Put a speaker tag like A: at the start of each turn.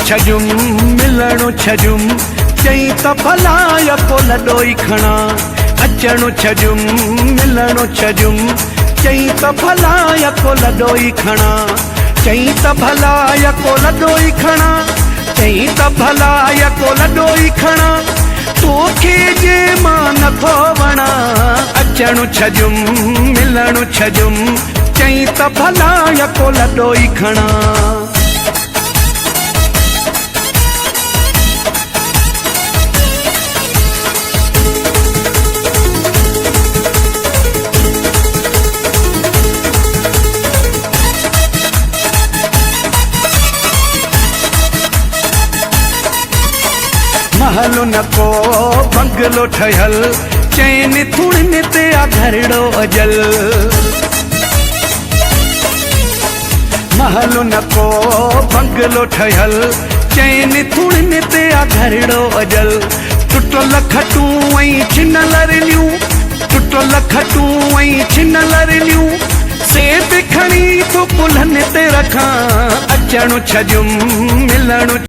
A: छजुम मिलणो छजुम चई त भला यको लॾोई खणा अचणो छजुम मिलणो छजुम चई त भला यको लॾोई खणा चई त भला यको लॾोई खणा चई त भला यको लॾोई खणा तोखे जे मां नथो वणा अचणो छजुम मिलणो छजुम चई त भला यको लॾोई खणा महलो न को बंगलो ठहल चैन थुड़न ते आ घरड़ो अजल महलो न को बंगलो ठहल चैन थुड़न ते आ घरड़ो अजल टुटल खटूं ऐं छिनल रलियूं टुटल खटूं ऐं छिनल रलियूं सेब खणी तो पुलनि ते रखां अचणो छजुम मिलणो